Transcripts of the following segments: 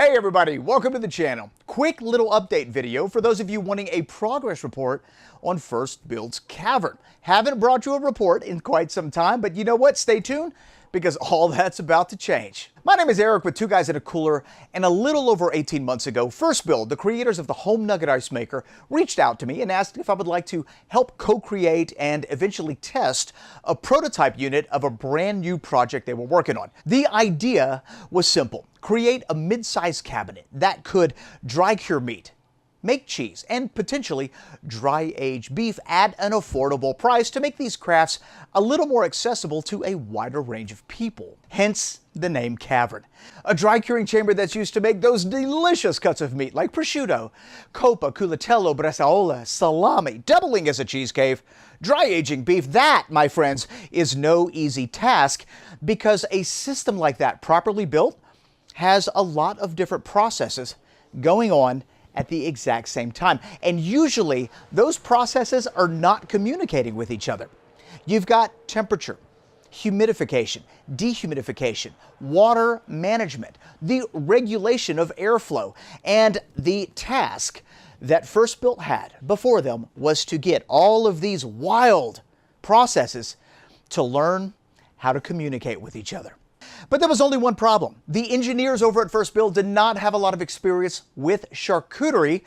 Hey everybody, welcome to the channel. Quick little update video for those of you wanting a progress report on First Build's Cavern. Haven't brought you a report in quite some time, but you know what? Stay tuned because all that's about to change. My name is Eric with Two Guys in a Cooler, and a little over 18 months ago, First Build, the creators of the home nugget ice maker, reached out to me and asked if I would like to help co-create and eventually test a prototype unit of a brand new project they were working on. The idea was simple. Create a mid-size cabinet that could dry cure meat, make cheese, and potentially dry age beef at an affordable price to make these crafts a little more accessible to a wider range of people. Hence the name Cavern. A dry curing chamber that's used to make those delicious cuts of meat like prosciutto, coppa, culatello, bresaola, salami, doubling as a cheese cave. Dry aging beef, that, my friends, is no easy task because a system like that properly built has a lot of different processes going on at the exact same time. And usually those processes are not communicating with each other. You've got temperature, humidification, dehumidification, water management, the regulation of airflow, and the task that First Built had before them was to get all of these wild processes to learn how to communicate with each other. But there was only one problem. The engineers over at First Build did not have a lot of experience with charcuterie,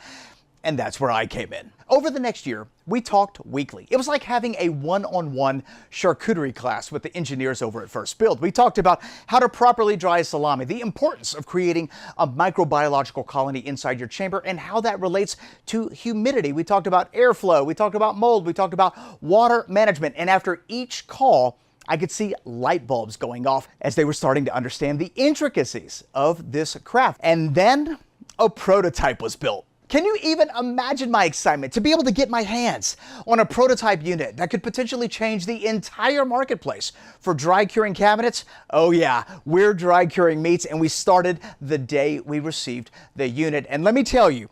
and that's where I came in. Over the next year, we talked weekly. It was like having a one-on-one charcuterie class with the engineers over at First Build. We talked about how to properly dry salami, the importance of creating a microbiological colony inside your chamber, and how that relates to humidity. We talked about airflow, we talked about mold, we talked about water management, and after each call, I could see light bulbs going off as they were starting to understand the intricacies of this craft. And then a prototype was built. Can you even imagine my excitement to be able to get my hands on a prototype unit that could potentially change the entire marketplace for dry curing cabinets? Oh yeah, we're dry curing meats, and we started the day we received the unit. And let me tell you,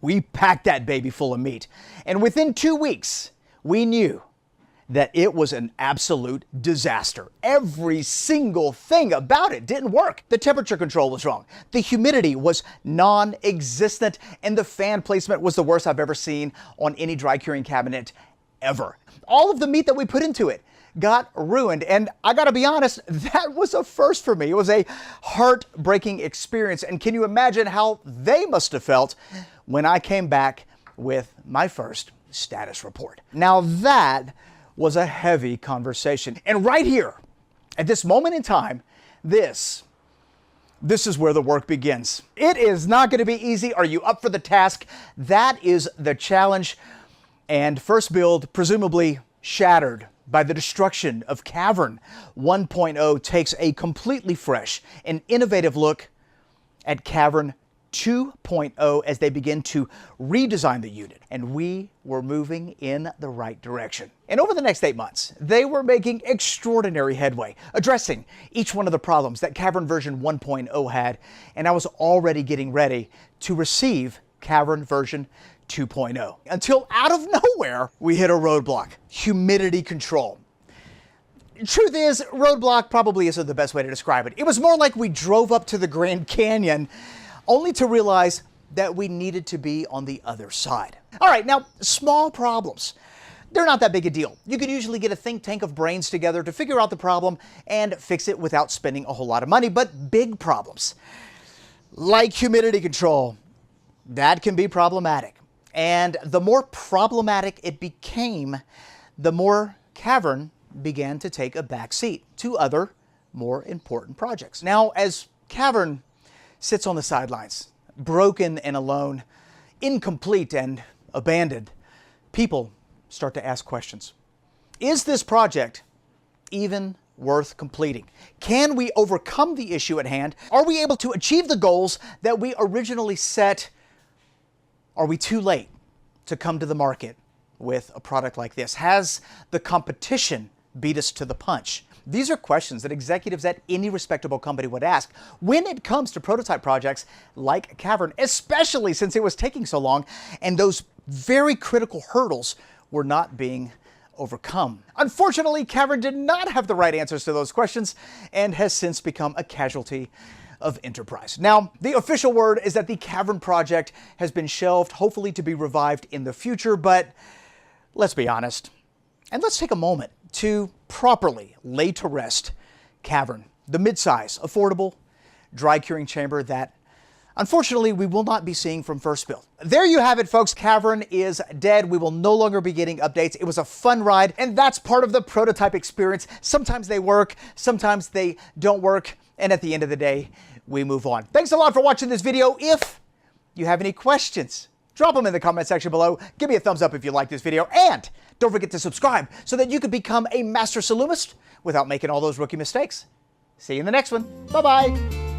we packed that baby full of meat. And within 2 weeks, we knew that it was an absolute disaster. Every single thing about it didn't work. The temperature control was wrong. The humidity was non-existent, and the fan placement was the worst I've ever seen on any dry curing cabinet ever. All of the meat that we put into it got ruined, and I gotta be honest, that was a first for me. It was a heartbreaking experience, and can you imagine how they must have felt when I came back with my first status report? Now that was a heavy conversation. And right here, at this moment in time, this is where the work begins. It is not going to be easy. Are you up for the task? That is the challenge. And First Build, presumably shattered by the destruction of Cavern 1.0, takes a completely fresh and innovative look at Cavern 2.0 as they begin to redesign the unit, and we were moving in the right direction. And over the next 8 months, they were making extraordinary headway, addressing each one of the problems that Cavern version 1.0 had, and I was already getting ready to receive Cavern version 2.0. Until out of nowhere, we hit a roadblock: humidity control. Truth is, roadblock probably isn't the best way to describe it. It was more like we drove up to the Grand Canyon only to realize that we needed to be on the other side. All right, now, small problems, they're not that big a deal. You can usually get a think tank of brains together to figure out the problem and fix it without spending a whole lot of money. But big problems, like humidity control, that can be problematic. And the more problematic it became, the more Cavern began to take a back seat to other, more important projects. Now, as Cavern sits on the sidelines, broken and alone, incomplete and abandoned, people start to ask questions. Is this project even worth completing? Can we overcome the issue at hand? Are we able to achieve the goals that we originally set? Are we too late to come to the market with a product like this? Has the competition beat us to the punch? These are questions that executives at any respectable company would ask when it comes to prototype projects like Cavern, especially since it was taking so long and those very critical hurdles were not being overcome. Unfortunately, Cavern did not have the right answers to those questions and has since become a casualty of enterprise. Now, the official word is that the Cavern project has been shelved, hopefully to be revived in the future, but let's be honest. And let's take a moment to properly lay to rest Cavern, the midsize, affordable, dry curing chamber that unfortunately we will not be seeing from first build. There you have it, folks. Cavern is dead. We will no longer be getting updates. It was a fun ride, and that's part of the prototype experience. Sometimes they work, sometimes they don't work, and at the end of the day, we move on. Thanks a lot for watching this video. If you have any questions, drop them in the comment section below. Give me a thumbs up if you like this video, and don't forget to subscribe so that you can become a master Salumist without making all those rookie mistakes. See you in the next one. Bye-bye.